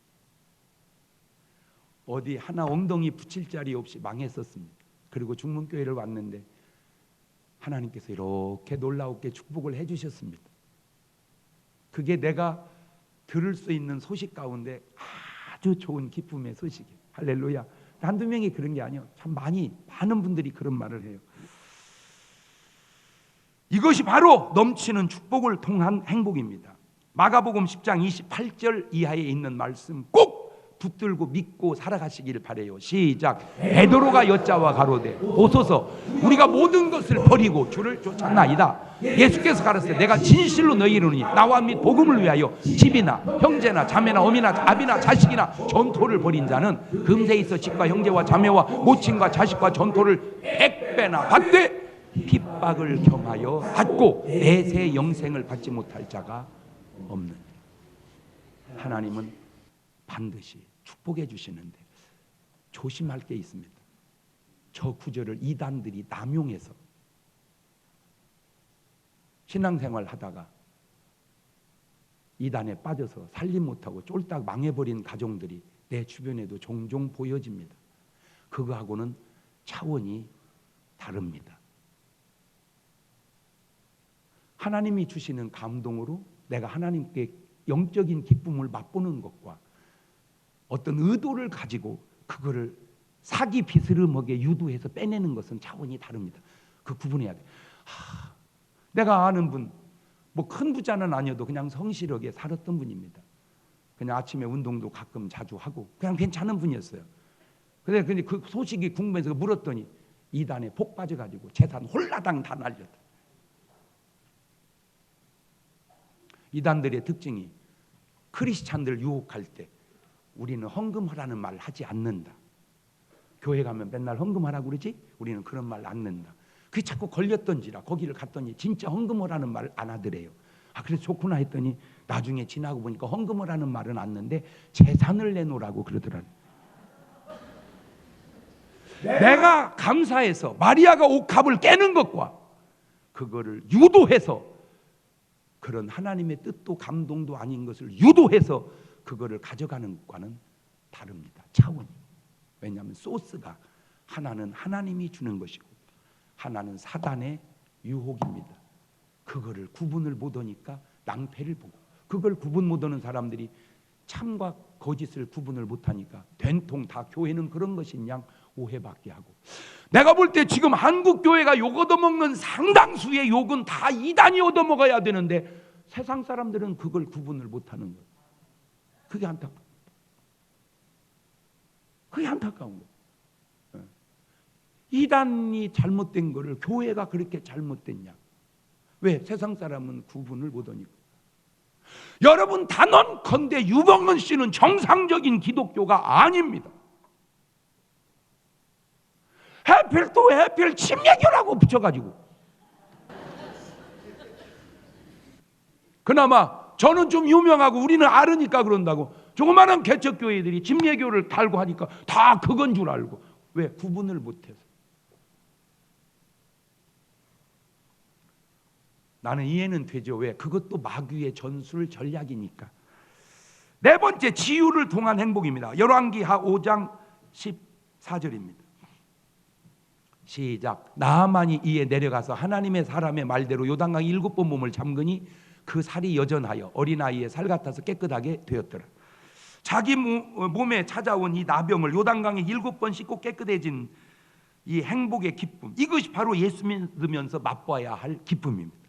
Speaker 1: 어디 하나 엉덩이 붙일 자리 없이 망했었습니다. 그리고 중문교회를 왔는데 하나님께서 이렇게 놀라웠게 축복을 해주셨습니다. 그게 내가 들을 수 있는 소식 가운데 아주 좋은 기쁨의 소식이에요. 할렐루야. 한두 명이 그런 게 아니에요. 참 많은 분들이 그런 말을 해요. 이것이 바로 넘치는 축복을 통한 행복입니다. 마가복음 10장 28절 이하에 있는 말씀 꼭 붙들고 믿고 살아가시길 바래요. 시작. 베드로가 여자와 가로되 보소서 우리가 모든 것을 버리고 주를 쫓았나이다. 예수께서 가라사대 내가 진실로 너희를 이르노니 나와 및 복음을 위하여 집이나 형제나 자매나 어미나 아비나 자식이나 전토를 벌인 자는 금세 있어 집과 형제와 자매와 모친과 자식과 전토를 100배나 받되 핍박을 겸하여 받고 내세 영생을 받지 못할 자가 없느니라. 하나님은 반드시 축복해 주시는데 조심할 게 있습니다. 저 구절을 이단들이 남용해서 신앙생활 하다가 이단에 빠져서 살림 못하고 쫄딱 망해버린 가정들이 내 주변에도 종종 보여집니다. 그거하고는 차원이 다릅니다. 하나님이 주시는 감동으로 내가 하나님께 영적인 기쁨을 맛보는 것과 어떤 의도를 가지고 그거를 사기 비스름하게 유도해서 빼내는 것은 차원이 다릅니다. 그 구분해야 돼. 내가 아는 분, 뭐 큰 부자는 아니어도 그냥 성실하게 살았던 분입니다. 그냥 아침에 운동도 가끔 자주 하고 그냥 괜찮은 분이었어요. 근데 그 소식이 궁금해서 물었더니 이단에 폭 빠져가지고 재산 홀라당 다 날렸다. 이단들의 특징이 크리스찬들 유혹할 때 우리는 헌금하라는 말 하지 않는다. 교회 가면 맨날 헌금하라고 그러지? 우리는 그런 말 안 는다. 그게 자꾸 걸렸던지라 거기를 갔더니 진짜 헌금하라는 말 안 하더래요. 그래서 좋구나 했더니 나중에 지나고 보니까 헌금하라는 말은 안 는데 재산을 내놓으라고 그러더라고요. 내가 감사해서 마리아가 옥합을 깨는 것과 그거를 유도해서 그런 하나님의 뜻도 감동도 아닌 것을 유도해서 그거를 가져가는 것과는 다릅니다. 차원이. 왜냐하면 소스가 하나는 하나님이 주는 것이고 하나는 사단의 유혹입니다. 그거를 구분을 못하니까 낭패를 보고 그걸 구분 못하는 사람들이 참과 거짓을 구분을 못하니까 된통 다 교회는 그런 것인 양 오해받게 하고 내가 볼 때 지금 한국 교회가 욕 얻어먹는 상당수의 욕은 다 이단이 얻어먹어야 되는데 세상 사람들은 그걸 구분을 못하는 거예요. 그게 안타까운 거예요. 이단이 잘못된 거를 교회가 그렇게 잘못됐냐? 왜? 세상 사람은 구분을 못하니까. 여러분, 단언컨대 유병헌 씨는 정상적인 기독교가 아닙니다. 해필 또 해필 침례교라고 붙여가지고. 그나마 저는 좀 유명하고 우리는 알으니까 그런다고. 조그마한 개척교회들이 침례교를 달고 하니까 다 그건 줄 알고. 왜? 구분을 못해서. 나는 이해는 되죠. 왜? 그것도 마귀의 전술 전략이니까. 네 번째, 지유를 통한 행복입니다. 열왕기하 5장 14절입니다. 시작. 나하만이 이에 내려가서 하나님의 사람의 말대로 요단강 7번 몸을 잠그니 그 살이 여전하여 어린아이의 살 같아서 깨끗하게 되었더라. 자기 몸에 찾아온 이 나병을 요단강에 7번 씻고 깨끗해진 이 행복의 기쁨, 이것이 바로 예수 믿으면서 맛봐야 할 기쁨입니다.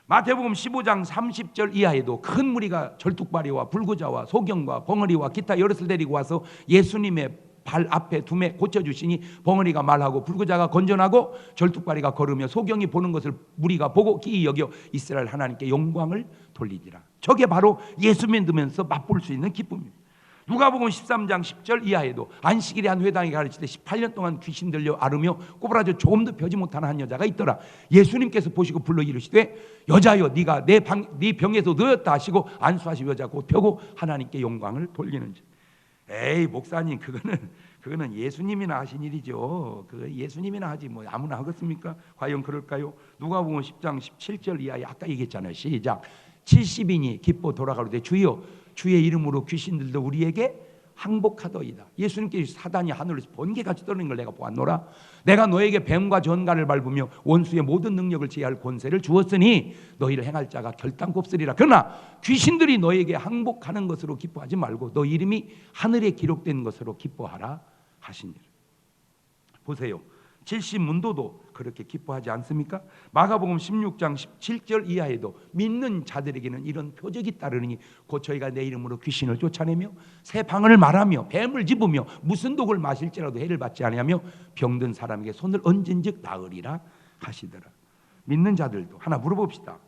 Speaker 1: 마태복음 15장 30절 이하에도 큰 무리가 절뚝발이와 불구자와 소경과 벙어리와 기타 여럿을 데리고 와서 예수님의 발 앞에 두매 고쳐주시니 벙어리가 말하고 불구자가 건전하고 절뚝발이가 걸으며 소경이 보는 것을 무리가 보고 기이 여겨 이스라엘 하나님께 영광을 돌리니라. 저게 바로 예수 믿으면서 맛볼 수 있는 기쁨입니다. 누가복음 13장 10절 이하에도 안식일에 한 회당에 가르칠 때 18년 동안 귀신 들려 앓으며 꼬부라져 조금도 펴지 못하는 한 여자가 있더라. 예수님께서 보시고 불러 이르시되 여자여 네가 네 병에서 놓였다 하시고 안수하시고 여자가 곧 펴고 하나님께 영광을 돌리는지. 에이 목사님, 그거는 예수님이나 하신 일이죠. 그거 예수님이나 하지 뭐 아무나 하겠습니까? 과연 그럴까요? 누가복음 10장 17절 이하에 아까 얘기했잖아요. 시작. 70인이 기뻐 돌아가로되 주여 주의 이름으로 귀신들도 우리에게 항복하더이다. 예수님께서 사단이 하늘에서 번개같이 떨어지는 걸 내가 보았노라. 내가 너에게 뱀과 전갈을 밟으며 원수의 모든 능력을 제할 권세를 주었으니 너희를 행할 자가 결단코 없으리라. 그러나 귀신들이 너에게 항복하는 것으로 기뻐하지 말고 너 이름이 하늘에 기록된 것으로 기뻐하라 하시니라. 보세요. 70문도도 그렇게 기뻐하지 않습니까? 마가복음 16장 17절 이하에도 믿는 자들에게는 이런 표적이 따르니 곧 저희가 내 이름으로 귀신을 쫓아내며 새 방언을 말하며 뱀을 집으며 무슨 독을 마실지라도 해를 받지 아니하며 병든 사람에게 손을 얹은즉 나으리라 하시더라. 믿는 자들도 하나 물어봅시다.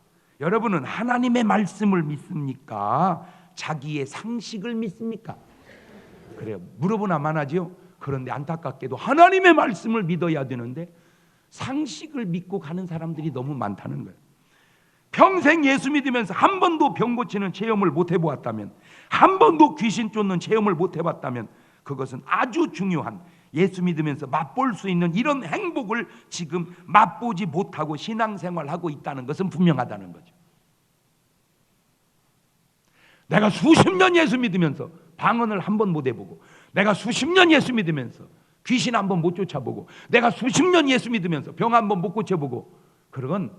Speaker 1: 여러분은 하나님의 말씀을 믿습니까? 자기의 상식을 믿습니까? 그래요. 물어보나 마나지요. 그런데 안타깝게도 하나님의 말씀을 믿어야 되는데 상식을 믿고 가는 사람들이 너무 많다는 거예요. 평생 예수 믿으면서 한 번도 병 고치는 체험을 못 해보았다면, 한 번도 귀신 쫓는 체험을 못 해봤다면 그것은 아주 중요한 예수 믿으면서 맛볼 수 있는 이런 행복을 지금 맛보지 못하고 신앙생활하고 있다는 것은 분명하다는 거죠. 내가 수십 년 예수 믿으면서 방언을 한 번 못 해보고, 내가 수십 년 예수 믿으면서 귀신 한 번 못 쫓아보고, 내가 수십 년 예수 믿으면서 병 한 번 못 고쳐보고, 그건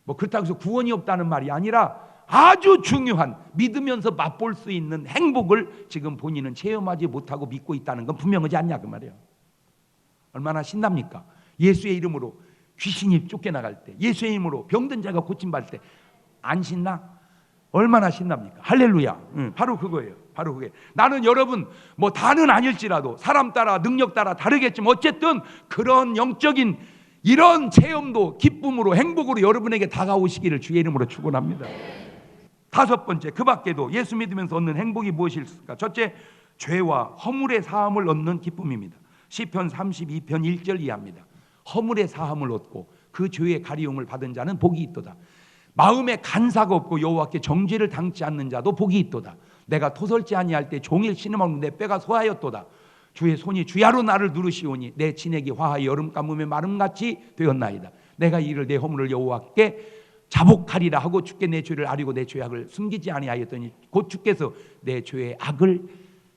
Speaker 1: 뭐 그렇다고 해서 구원이 없다는 말이 아니라 아주 중요한 믿으면서 맛볼 수 있는 행복을 지금 본인은 체험하지 못하고 믿고 있다는 건 분명하지 않냐 그 말이에요. 얼마나 신납니까? 예수의 이름으로 귀신이 쫓겨나갈 때, 예수의 이름으로 병든 자가 고침받을 때 안 신나? 얼마나 신납니까? 할렐루야. 바로 그거예요. 바로 그게. 나는 여러분 뭐 다는 아닐지라도 사람 따라 능력 따라 다르겠지만 어쨌든 그런 영적인 이런 체험도 기쁨으로 행복으로 여러분에게 다가오시기를 주의 이름으로 축원합니다. 다섯 번째, 그 밖에도 예수 믿으면서 얻는 행복이 무엇일까? 첫째, 죄와 허물의 사함을 얻는 기쁨입니다. 시편 32편 1절 이하입니다. 허물의 사함을 얻고 그 죄의 가리움을 받은 자는 복이 있도다. 마음에 간사가 없고 여호와께 정죄를 당치 않는 자도 복이 있도다. 내가 토설지 아니할 때 종일 신음하고 내 뼈가 소하였도다. 주의 손이 주야로 나를 누르시오니 내 진액이 화하여 여름 가뭄에 마름같이 되었나이다. 내가 이를 내 허물을 여호와께 자복하리라 하고 주께 내 죄를 아리고 내 죄악을 숨기지 아니하였더니 곧 주께서 내 죄의 악을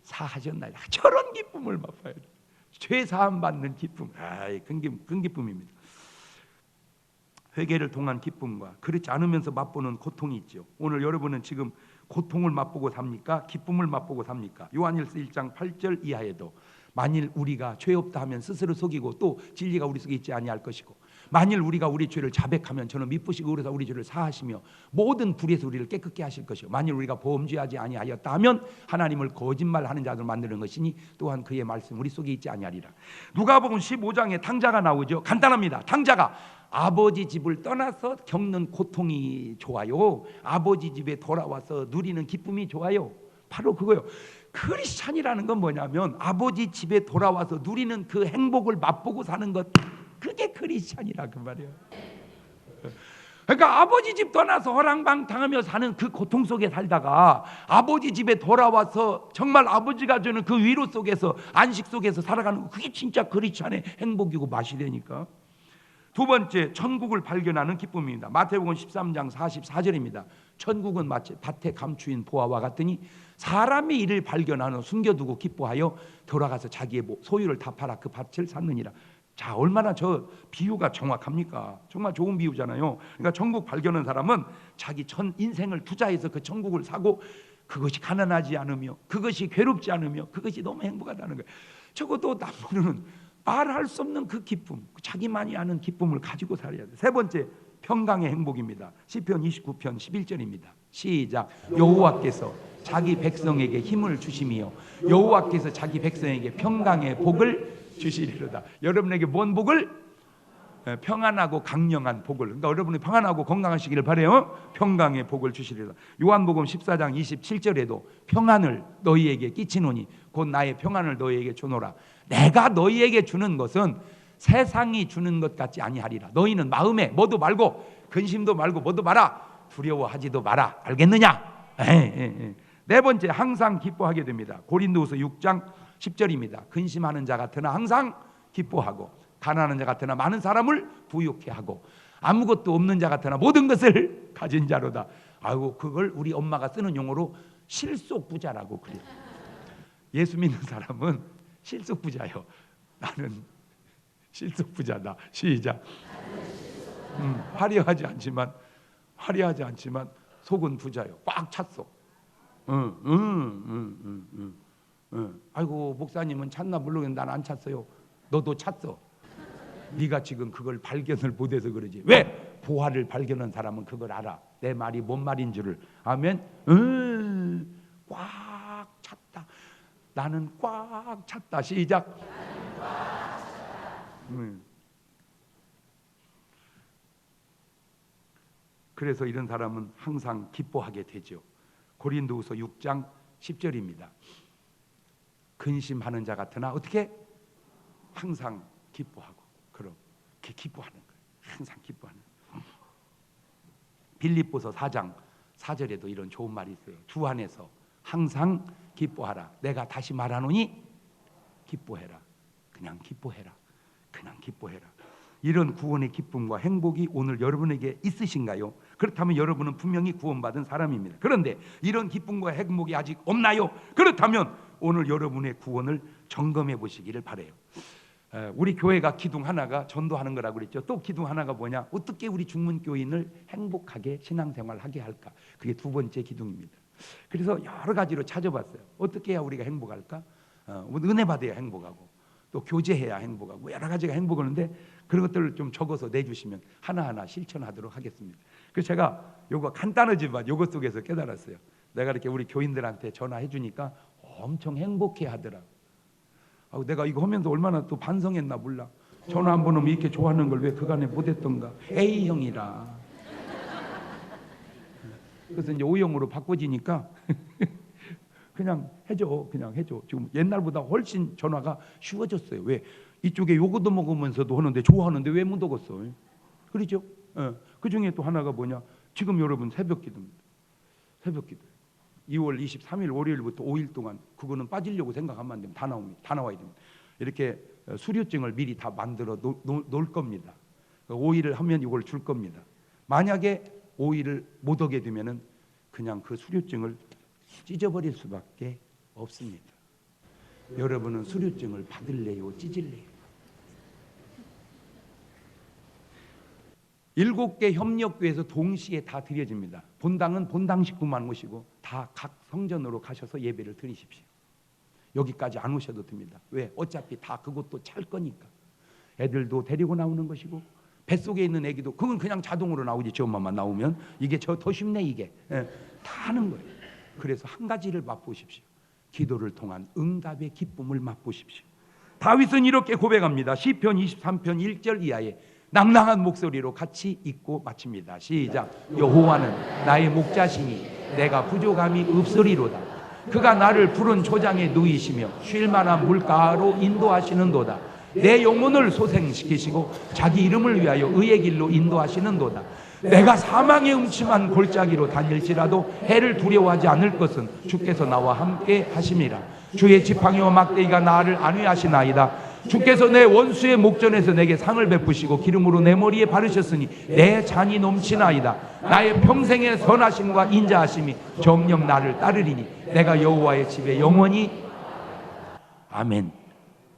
Speaker 1: 사하셨나이다. 저런 기쁨을 맛봐야 돼. 죄 사함 받는 기쁨. 큰 기쁨입니다. 회개를 통한 기쁨과 그렇지 않으면서 맛보는 고통이 있죠. 오늘 여러분은 지금 고통을 맛보고 삽니까? 기쁨을 맛보고 삽니까? 요한일서 1장 8절 이하에도 만일 우리가 죄 없다 하면 스스로 속이고 또 진리가 우리 속에 있지 아니할 것이고 만일 우리가 우리 죄를 자백하면 저는 미쁘시고 그래서 우리 죄를 사하시며 모든 불의에서 우리를 깨끗게 하실 것이요 만일 우리가 범죄하지 아니하였다 하면 하나님을 거짓말하는 자들 만드는 것이니 또한 그의 말씀 우리 속에 있지 아니하리라. 누가복음 15장에 탕자가 나오죠. 간단합니다. 탕자가 아버지 집을 떠나서 겪는 고통이 좋아요, 아버지 집에 돌아와서 누리는 기쁨이 좋아요? 바로 그거요. 크리스찬이라는 건 뭐냐면 아버지 집에 돌아와서 누리는 그 행복을 맛보고 사는 것, 그게 크리스찬이라 그 말이에요. 그러니까 아버지 집 떠나서 허랑방탕하며 사는 그 고통 속에 살다가 아버지 집에 돌아와서 정말 아버지가 주는 그 위로 속에서 안식 속에서 살아가는 거, 그게 진짜 크리스찬의 행복이고 맛이 되니까. 두 번째, 천국을 발견하는 기쁨입니다. 마태복음 13장 44절입니다. 천국은 마치 밭에 감추인 보화와 같으니 사람의 일을 발견하는 숨겨두고 기뻐하여 돌아가서 자기의 소유를 다 팔아 그 밭을 샀느니라. 자, 얼마나 저 비유가 정확합니까? 정말 좋은 비유잖아요. 그러니까 천국 발견한 사람은 자기 전 인생을 투자해서 그 천국을 사고 그것이 가난하지 않으며 그것이 괴롭지 않으며 그것이 너무 행복하다는 거예요. 적어도 남부는 말할 수 없는 그 기쁨, 자기만이 아는 기쁨을 가지고 살아야 돼요. 세 번째, 평강의 행복입니다. 시편 29편 11절입니다. 시작. 여호와께서 자기 백성에게 힘을 주심이요 여호와께서 자기 백성에게 평강의 복을 주시리로다. 여러분에게 뭔 복을? 평안하고 강령한 복을. 그러니까 여러분이 평안하고 건강하시기를 바라요. 평강의 복을 주시리로다. 요한복음 14장 27절에도 평안을 너희에게 끼치노니 곧 나의 평안을 너희에게 주노라. 내가 너희에게 주는 것은 세상이 주는 것 같지 아니하리라. 너희는 마음에 뭐도 말고 근심도 말고 뭐도 마라. 두려워하지도 마라. 알겠느냐? 네 번째, 항상 기뻐하게 됩니다. 고린도후서 6장 10절입니다. 근심하는 자 같으나 항상 기뻐하고 가난한 자 같으나 많은 사람을 부유케 하고 아무것도 없는 자 같으나 모든 것을 가진 자로다. 아이고, 그걸 우리 엄마가 쓰는 용어로 실속부자라고 그래요. 예수 믿는 사람은 실속부자요. 나는 실속부자다. 시작. 화려하지 않지만 속은 부자요. 꽉 찼어. 아이고, 목사님은 찼나? 물론 난 안 찼어요. 너도 찼어. 네가 지금 그걸 발견을 못해서 그러지. 왜? 보화를 발견한 사람은 그걸 알아. 내 말이 뭔 말인 줄을. 아멘. 꽉 찼다. 나는 꽉 찼다. 시작. 그래서 이런 사람은 항상 기뻐하게 되죠. 고린도후서 6장 10절입니다. 근심하는 자 같으나 어떻게? 항상 기뻐하고. 그렇게 기뻐하는 거예요. 항상 기뻐하는 거예요. 빌립보서 4장 4절에도 이런 좋은 말이 있어요. 주 안에서 항상 기뻐하라. 내가 다시 말하노니 기뻐해라. 그냥 기뻐해라. 그냥 기뻐해라. 이런 구원의 기쁨과 행복이 오늘 여러분에게 있으신가요? 그렇다면 여러분은 분명히 구원받은 사람입니다. 그런데 이런 기쁨과 행복이 아직 없나요? 그렇다면 오늘 여러분의 구원을 점검해 보시기를 바라요. 우리 교회가 기둥 하나가 전도하는 거라고 그랬죠. 또 기둥 하나가 뭐냐? 어떻게 우리 중문교인을 행복하게 신앙생활하게 할까? 그게 두 번째 기둥입니다. 그래서 여러 가지로 찾아봤어요. 어떻게 해야 우리가 행복할까? 은혜 받아야 행복하고 또 교제해야 행복하고 여러 가지가 행복하는데 그런 것들을 좀 적어서 내주시면 하나하나 실천하도록 하겠습니다. 그래서 제가 요거 간단하지만 요거 속에서 깨달았어요. 내가 이렇게 우리 교인들한테 전화해 주니까 엄청 행복해 하더라. 내가 이거 하면서 얼마나 또 반성했나 몰라. 전화 한 번 오면 이렇게 좋아하는 걸 왜 그간에 못했던가. A형이라. 그래서 이제 O형으로 바꿔지니까 그냥 해줘. 지금 옛날보다 훨씬 전화가 쉬워졌어요. 왜? 이쪽에 요거도 먹으면서도 하는데 좋아하는데 왜 못 먹었어? 그렇죠? 그 중에 또 하나가 뭐냐? 지금 여러분 새벽 기도입니다. 새벽 기도. 2월 23일 월요일부터 5일 동안 그거는 빠지려고 생각하면 안 됩니다. 다 나옵니다. 다 나와야 됩니다. 이렇게 수료증을 미리 다 만들어 놓을 겁니다. 5일을 하면 이걸 줄 겁니다. 만약에 5일을 못 오게 되면은 그냥 그 수료증을 찢어버릴 수밖에 없습니다. 여러분은 수료증을 받을래요? 찢을래요? 7개 협력교회에서 동시에 다 드려집니다. 본당은 본당 식구만 오시고 다 각 성전으로 가셔서 예배를 드리십시오. 여기까지 안 오셔도 됩니다. 왜? 어차피 다 그것도 찰 거니까. 애들도 데리고 나오는 것이고 뱃속에 있는 아기도 그건 그냥 자동으로 나오지. 저 엄마만 나오면 이게 더 쉽네 이게. 다 하는 거예요. 그래서 한 가지를 맛보십시오. 기도를 통한 응답의 기쁨을 맛보십시오. 다윗은 이렇게 고백합니다. 시편 23편 1절 이하에 낭낭한 목소리로 같이 읽고 마칩니다. 시작. 여호와는 나의 목자시니 내가 부족함이 없으리로다. 그가 나를 푸른 초장에 누이시며 쉴 만한 물가로 인도하시는도다. 내 영혼을 소생시키시고 자기 이름을 위하여 의의 길로 인도하시는도다. 내가 사망의 음침한 골짜기로 다닐지라도 해를 두려워하지 않을 것은 주께서 나와 함께 하심이라. 주의 지팡이와 막대기가 나를 안위하시나이다. 주께서 내 원수의 목전에서 내게 상을 베푸시고 기름으로 내 머리에 바르셨으니 내 잔이 넘치나이다. 나의 평생의 선하심과 인자하심이 정녕 나를 따르리니 내가 여호와의 집에 영원히. 아멘.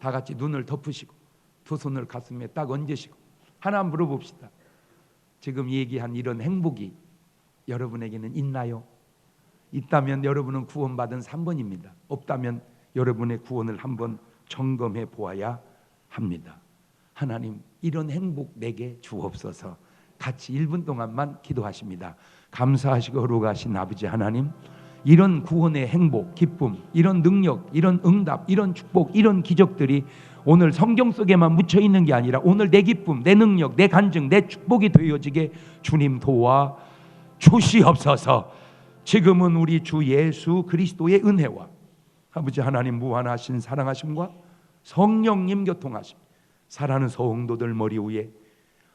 Speaker 1: 다 같이 눈을 덮으시고 두 손을 가슴에 딱 얹으시고 하나 물어봅시다. 지금 얘기한 이런 행복이 여러분에게는 있나요? 있다면 여러분은 구원받은 3번입니다. 없다면 여러분의 구원을 한번 점검해 보아야 합니다. 하나님, 이런 행복 내게 주옵소서. 같이 1분 동안만 기도하십니다. 감사하시고 거룩하신 아버지 하나님, 이런 구원의 행복, 기쁨, 이런 능력, 이런 응답, 이런 축복, 이런 기적들이 오늘 성경 속에만 묻혀 있는 게 아니라 오늘 내 기쁨, 내 능력, 내 간증, 내 축복이 되어지게 주님 도와 주시옵소서. 지금은 우리 주 예수 그리스도의 은혜와 아버지 하나님 무한하신 사랑하심과 성령님 교통하심, 사랑하는 성도들 머리 위에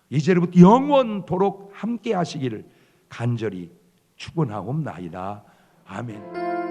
Speaker 1: 이제부터 영원토록 함께 하시기를 간절히 축원하옵나이다. 아멘.